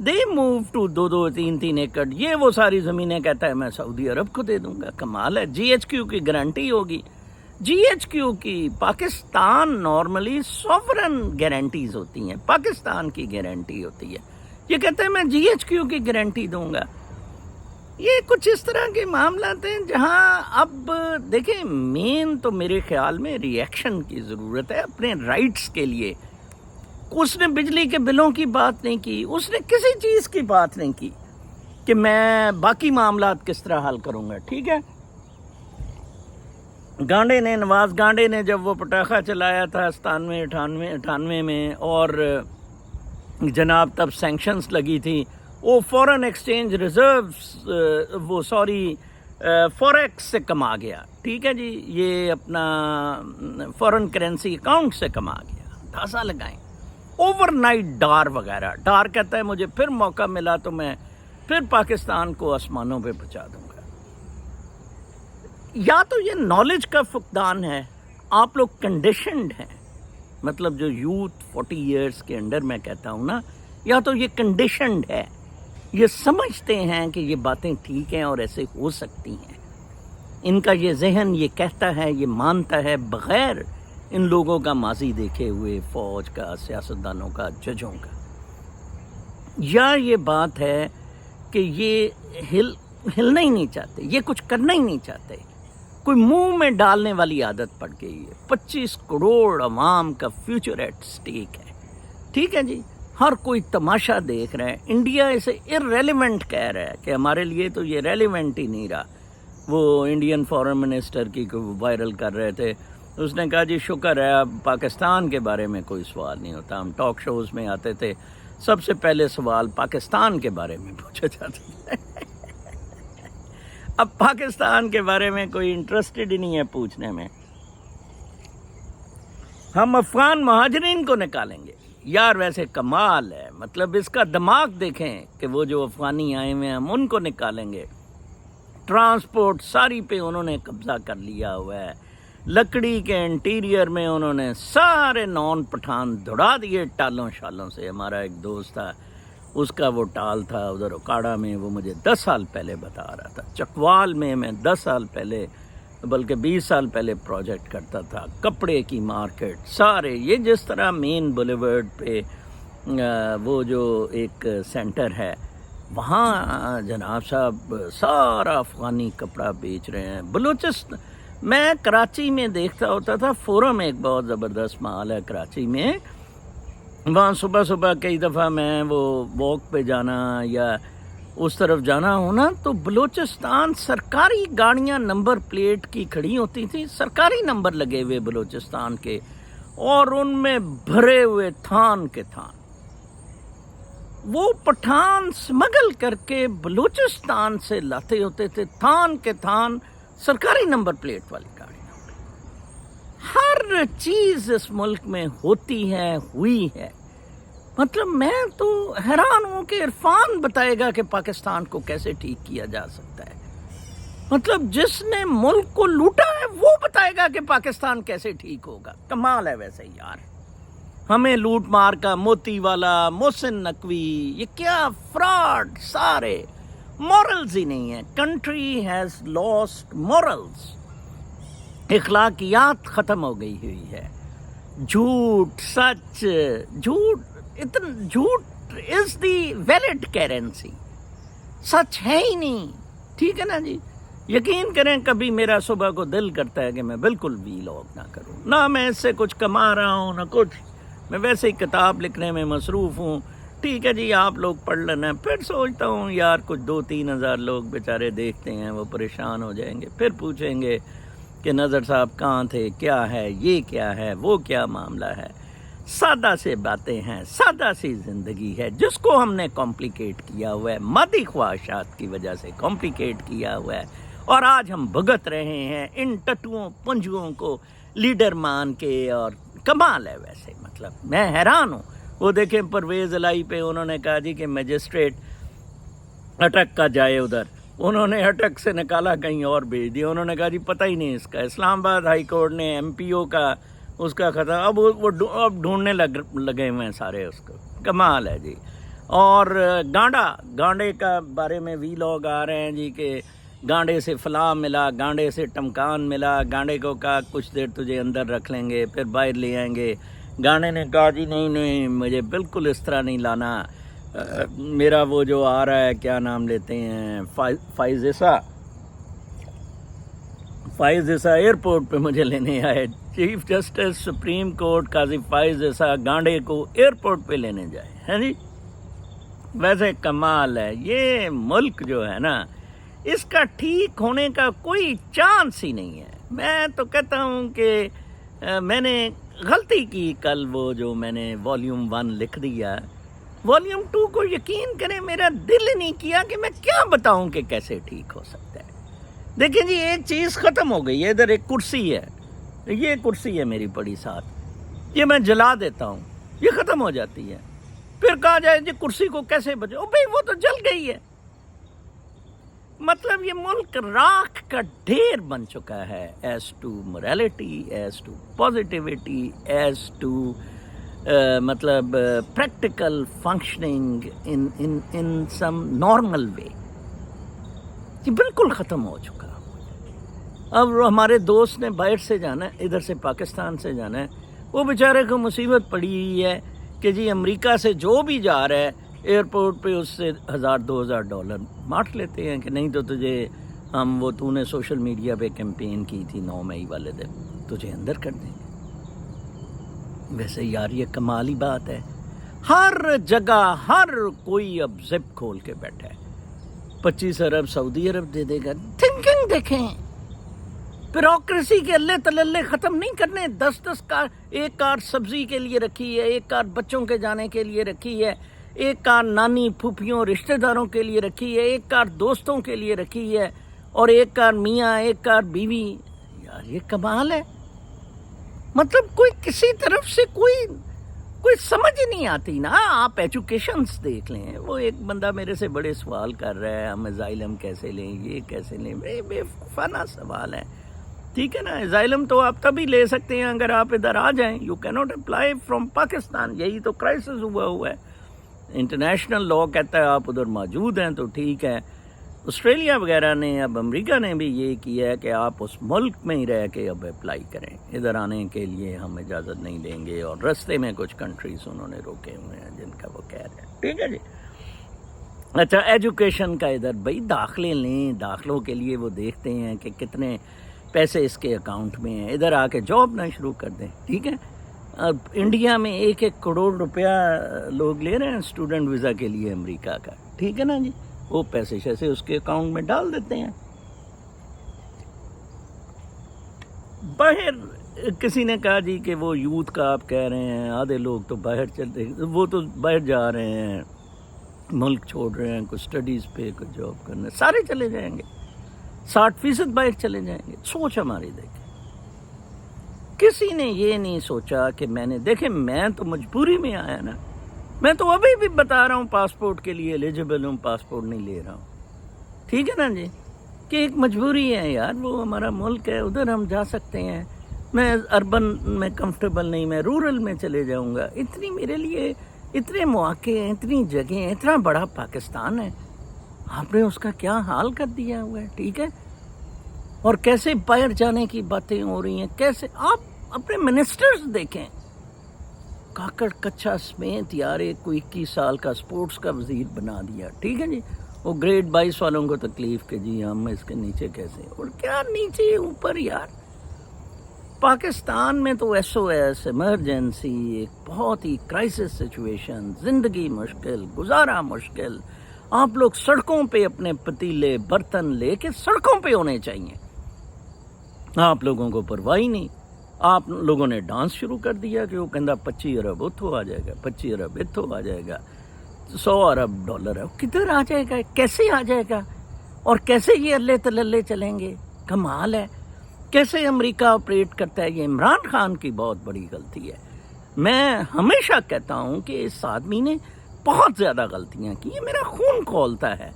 They move to 2-2 3-3 ایکڑ یہ وہ ساری زمینیں کہتا ہے میں سعودی عرب کو دے دوں گا. کمال ہے. جی ایچ کیو کی گارنٹی ہوگی. جی ایچ کیو کی پاکستان نارملی سوورن گارنٹیز ہوتی ہیں, پاکستان کی گارنٹی ہوتی ہے. یہ کہتے ہیں میں جی ایچ کیو کی گارنٹی دوں گا. یہ کچھ اس طرح کے معاملات ہیں جہاں اب دیکھیں مین تو میرے خیال میں ری ایکشن کی ضرورت ہے اپنے رائٹس کے لیے. اس نے بجلی کے بلوں کی بات نہیں کی, اس نے کسی چیز کی بات نہیں کی کہ میں باقی معاملات کس طرح حل کروں گا. ٹھیک ہے, گانڈے نے, نواز گانڈے نے جب وہ پٹاخہ چلایا تھا 97-98 میں, اور جناب تب سینکشنز لگی تھی, وہ فورن ایکسچینج ریزروز وہ فوریکس سے کما گیا. ٹھیک ہے جی, یہ اپنا فورن کرنسی اکاؤنٹ سے کما گیا. اندازہ لگائیں, اوور نائٹ ڈار وغیرہ. ڈار کہتا ہے مجھے پھر موقع ملا تو میں پھر پاکستان کو آسمانوں پہ پہنچا دوں گا. یا تو یہ نالج کا فقدان ہے, آپ لوگ کنڈیشنڈ ہیں, مطلب جو یوتھ 40 ایئرس کے انڈر میں کہتا ہوں نا, یا تو یہ کنڈیشنڈ ہے, یہ سمجھتے ہیں کہ یہ باتیں ٹھیک ہیں اور ایسے ہو سکتی ہیں. ان کا یہ ذہن یہ کہتا ہے, یہ مانتا ہے بغیر ان لوگوں کا ماضی دیکھے ہوئے, فوج کا, سیاستدانوں کا, ججوں کا. یا یہ بات ہے کہ یہ ہلنا ہی نہیں چاہتے, یہ کچھ کرنا ہی نہیں چاہتے, کوئی منہ میں ڈالنے والی عادت پڑ گئی ہے. 25 کروڑ عوام کا فیوچر ایٹ سٹیک ہے. ٹھیک ہے جی, ہر کوئی تماشا دیکھ رہا ہے. انڈیا اسے ارریلیونٹ کہہ رہا ہے کہ ہمارے لیے تو یہ ریلیونٹ ہی نہیں رہا. وہ انڈین فارن منسٹر کی وائرل کر رہے تھے, اس نے کہا جی شکر ہے اب پاکستان کے بارے میں کوئی سوال نہیں ہوتا. ہم ٹاک شوز میں آتے تھے, سب سے پہلے سوال پاکستان کے بارے میں پوچھا جاتا تھا. اب پاکستان کے بارے میں کوئی انٹرسٹڈ ہی نہیں ہے پوچھنے میں. ہم افغان مہاجرین کو نکالیں گے. یار ویسے کمال ہے, مطلب اس کا دماغ دیکھیں کہ وہ جو افغانی آئے ہوئے ہیں ہم ان کو نکالیں گے. ٹرانسپورٹ ساری پہ انہوں نے قبضہ کر لیا ہوا ہے. لکڑی کے انٹیریئر میں انہوں نے سارے نان پٹھان دوڑا دیے ٹالوں شالوں سے. ہمارا ایک دوست تھا, اس کا وہ ٹال تھا ادھر اکاڑا میں, وہ مجھے 10 سال پہلے بتا رہا تھا. چکوال میں 10 سال پہلے بلکہ 20 سال پہلے پروجیکٹ کرتا تھا. کپڑے کی مارکیٹ سارے, یہ جس طرح مین بولیورڈ پہ وہ جو ایک سینٹر ہے وہاں جناب صاحب سارا افغانی کپڑا بیچ رہے ہیں. بلوچستان میں کراچی میں دیکھتا ہوتا تھا, فورم ایک بہت زبردست مال ہے کراچی میں, وہاں صبح صبح کئی دفعہ میں وہ واک پہ جانا یا اس طرف جانا ہونا تو بلوچستان سرکاری گاڑیاں نمبر پلیٹ کی کھڑی ہوتی تھی, سرکاری نمبر لگے ہوئے بلوچستان کے, اور ان میں بھرے ہوئے تھان کے تھان. وہ پٹھان سمگل کر کے بلوچستان سے لاتے ہوتے تھے تھان کے تھان سرکاری نمبر پلیٹ والی گاڑی. ہر چیز اس ملک میں ہوتی ہے, ہوئی ہے. مطلب میں تو حیران ہوں کہ عرفان بتائے گا کہ پاکستان کو کیسے ٹھیک کیا جا سکتا ہے. مطلب جس نے ملک کو لوٹا ہے وہ بتائے گا کہ پاکستان کیسے ٹھیک ہوگا. کمال ہے ویسے یار, ہمیں لوٹ مار کا موتی والا, محسن نقوی, یہ کیا فراڈ, سارے مورلز ہی نہیں ہیں. کنٹری ہیز لاسٹ مورلز, اخلاقیات ختم ہو گئی ہوئی ہے. جھوٹ, سچ, جھوٹ, اتنا جھوٹ از دی ویلڈ کرنسی, سچ ہے ہی نہیں. ٹھیک ہے نا جی, یقین کریں کبھی میرا صبح کو دل کرتا ہے کہ میں بالکل ویلاگ نہ کروں, نہ میں اس سے کچھ کما رہا ہوں نہ کچھ, میں ویسے ہی کتاب لکھنے میں مصروف ہوں. ٹھیک ہے جی, آپ لوگ پڑھ لینا. پھر سوچتا ہوں یار کچھ 2-3 ہزار لوگ بیچارے دیکھتے ہیں, وہ پریشان ہو جائیں گے, پھر پوچھیں گے کہ نظر صاحب کہاں تھے, کیا ہے, یہ کیا ہے, وہ کیا معاملہ ہے. سادہ سے باتیں ہیں, سادہ سی زندگی ہے جس کو ہم نے کمپلیکیٹ کیا ہوا ہے, مادی خواہشات کی وجہ سے کمپلیکیٹ کیا ہوا ہے. اور آج ہم بھگت رہے ہیں ان ٹٹوؤں پنجوؤں کو لیڈر مان کے. اور کمال ہے ویسے, مطلب میں حیران ہوں. وہ دیکھیں پرویز الہی پہ انہوں نے کہا جی کہ میجسٹریٹ اٹک کا جائے ادھر, انہوں نے اٹک سے نکالا کہیں اور بھیج دیا. انہوں نے کہا جی پتہ ہی نہیں اس کا. اسلام آباد ہائی کورٹ نے ایم پی او کا اس کا خطا, اب ڈھونڈنے لگے ہوئے ہیں سارے اس کو. کمال ہے جی. اور گانڈے کا بارے میں وی لوگ آ رہے ہیں جی کہ گانڈے سے فلاں ملا، گانڈے سے ٹمکان ملا، گانڈے کو کہا کچھ دیر تجھے اندر رکھ لیں گے پھر باہر لے آئیں گے. گانڈے نے کہا جی نہیں مجھے بالکل اس طرح نہیں لانا، میرا وہ جو آ رہا ہے کیا نام لیتے ہیں فائز عیسیٰ ایئرپورٹ پہ مجھے لینے آئے. چیف جسٹس سپریم کورٹ قاضی فائز عیسیٰ گانڈے کو ایئرپورٹ پہ لینے جائے ہیں جی. ویسے کمال ہے یہ ملک جو ہے نا، اس کا ٹھیک ہونے کا کوئی چانس ہی نہیں ہے. میں تو کہتا ہوں کہ میں نے غلطی کی کل، وہ جو میں نے والیوم 1 لکھ دیا، والیوم 2 کو یقین کریں میرا دل ہی نہیں کیا کہ میں کیا بتاؤں کہ کیسے ٹھیک ہو سکتا ہے. دیکھیں جی ایک چیز ختم ہو گئی ہے. ادھر ایک کرسی ہے، یہ کرسی ہے میری پڑی ساتھ، یہ میں جلا دیتا ہوں، یہ ختم ہو جاتی ہے. پھر کہا جائے جی کرسی کو کیسے بچے، بھائی وہ تو جل گئی ہے. مطلب یہ ملک راکھ کا ڈھیر بن چکا ہے as to morality, as to positivity, as to مطلب practical functioning in some normal way. یہ بالکل ختم ہو چکا. اب ہمارے دوست نے باہر سے جانا ہے، ادھر سے پاکستان سے جانا ہے، وہ بیچارے کو مصیبت پڑی ہوئی ہے کہ جی امریکہ سے جو بھی جا رہا ہے ایئرپورٹ پہ اس سے $1000-2000 مارٹ لیتے ہیں کہ نہیں تو تجھے ہم وہ تو نے سوشل میڈیا پہ کیمپین کی تھی 9 مئی والے دن، تجھے اندر کر دیں گے. ویسے یار یہ کمالی بات ہے، ہر جگہ ہر کوئی اب زپ کھول کے بیٹھا ہے. 25 ارب سعودی عرب دے دے گا. تھنکنگ دیکھیں، بیوروکریسی کے اللہ تللے ختم نہیں کرنے. 10 کار، ایک کار سبزی کے لیے رکھی ہے، ایک کار بچوں کے جانے کے لیے رکھی ہے، ایک کار نانی پھوپھیوں رشتہ داروں کے لیے رکھی ہے، ایک کار دوستوں کے لیے رکھی ہے، اور ایک کار میاں، ایک کار بیوی. یار یہ کمال ہے. مطلب کوئی کسی طرف سے کوئی سمجھ ہی نہیں آتی نا. آپ ایجوکیشنس دیکھ لیں، وہ ایک بندہ میرے سے بڑے سوال کر رہا ہے ہم اسائلم کیسے لیں، یہ کیسے لیں. بے فنا سوال ہے. ٹھیک ہے نا، اسائلم تو آپ تبھی لے سکتے ہیں اگر آپ ادھر آ جائیں. یو کی ناٹ اپلائی فرام پاکستان. یہی تو کرائسس ہوا ہے. انٹرنیشنل لا کہتا ہے آپ ادھر موجود ہیں تو ٹھیک ہے. آسٹریلیا وغیرہ نے، اب امریکہ نے بھی یہ کیا ہے کہ آپ اس ملک میں ہی رہ کے اب اپلائی کریں. ادھر آنے کے لیے ہم اجازت نہیں دیں گے، اور رستے میں کچھ کنٹریز انہوں نے روکے ہوئے ہیں جن کا وہ کہہ رہے ہیں. ٹھیک ہے جی. اچھا ایجوکیشن کا ادھر بھائی داخلے لیں، داخلوں کے لیے وہ دیکھتے ہیں کہ کتنے پیسے اس کے اکاؤنٹ میں ہیں. ادھر آ کے جاب نہ شروع کر دیں. ٹھیک ہے. اب انڈیا میں 1 کروڑ روپیہ لوگ لے رہے ہیں اسٹوڈنٹ ویزا کے لیے امریکہ کا. ٹھیک ہے نا جی. وہ پیسے شیسے اس کے اکاؤنٹ میں ڈال دیتے ہیں. باہر کسی نے کہا جی کہ وہ یوتھ کا آپ کہہ رہے ہیں آدھے لوگ تو باہر چلتے، وہ تو باہر جا رہے ہیں، ملک چھوڑ رہے ہیں، کچھ سٹڈیز پہ، کچھ جاب کرنے، سارے چلے جائیں گے. 60% باہر چلے جائیں گے. سوچ ہماری دیکھیں. کسی نے یہ نہیں سوچا کہ دیکھیں میں تو مجبوری میں آیا نا. میں تو ابھی بھی بتا رہا ہوں پاسپورٹ کے لیے ایلیجبل ہوں، پاسپورٹ نہیں لے رہا ہوں. ٹھیک ہے نا جی، کہ ایک مجبوری ہے یار. وہ ہمارا ملک ہے، ادھر ہم جا سکتے ہیں. میں اربن میں کمفرٹیبل نہیں، میں رورل میں چلے جاؤں گا. اتنی میرے لیے اتنے مواقع ہیں، اتنی جگہیں ہیں، اتنا بڑا پاکستان ہے. آپ نے اس کا کیا حال کر دیا ہوا ہے. ٹھیک ہے. اور کیسے باہر جانے کی باتیں ہو رہی ہیں. کیسے آپ اپنے منسٹرز دیکھیں، کاکڑ کچھا سمیت یار کوئی 21 سال کا سپورٹس کا وزیر بنا دیا. ٹھیک ہے جی. وہ گریڈ 22 والوں کو تکلیف کہ جی ہم اس کے نیچے کیسے، اور کیا نیچے اوپر. یار پاکستان میں تو ایس او ایس، ایمرجنسی، ایک بہت ہی کرائسس سچویشن، زندگی مشکل، گزارا مشکل. آپ لوگ سڑکوں پہ اپنے پتیلے برتن لے کے سڑکوں پہ ہونے چاہیے. آپ لوگوں کو پرواہ نہیں. آپ لوگوں نے ڈانس شروع کر دیا کہ وہ کہندا 25 ارب اتھو آ جائے گا، 25 ارب اتھو آ جائے گا، $100 ارب ہے. کدھر آ جائے گا، کیسے آ جائے گا، اور کیسے یہ اللہ تللے چلیں گے. کمال ہے. کیسے امریکہ آپریٹ کرتا ہے. یہ عمران خان کی بہت بڑی غلطی ہے. میں ہمیشہ کہتا ہوں کہ اس آدمی نے بہت زیادہ غلطیاں کی. یہ میرا خون کھولتا ہے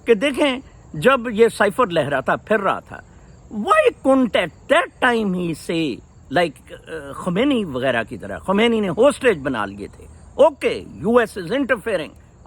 کہ دیکھیں جب یہ سائفر لہراتا پھر رہا تھا، why couldn't at that time he say like Khomeini وغیرہ کی طرح. خمینی نے ہوسٹیج بنا لیے تھے. Okay, US is interfering.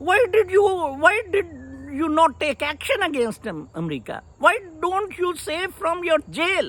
Why did you not take action against America? Why don't you say from your jail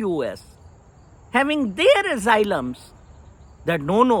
US, having their asylums, that no,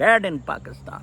bad in Pakistan।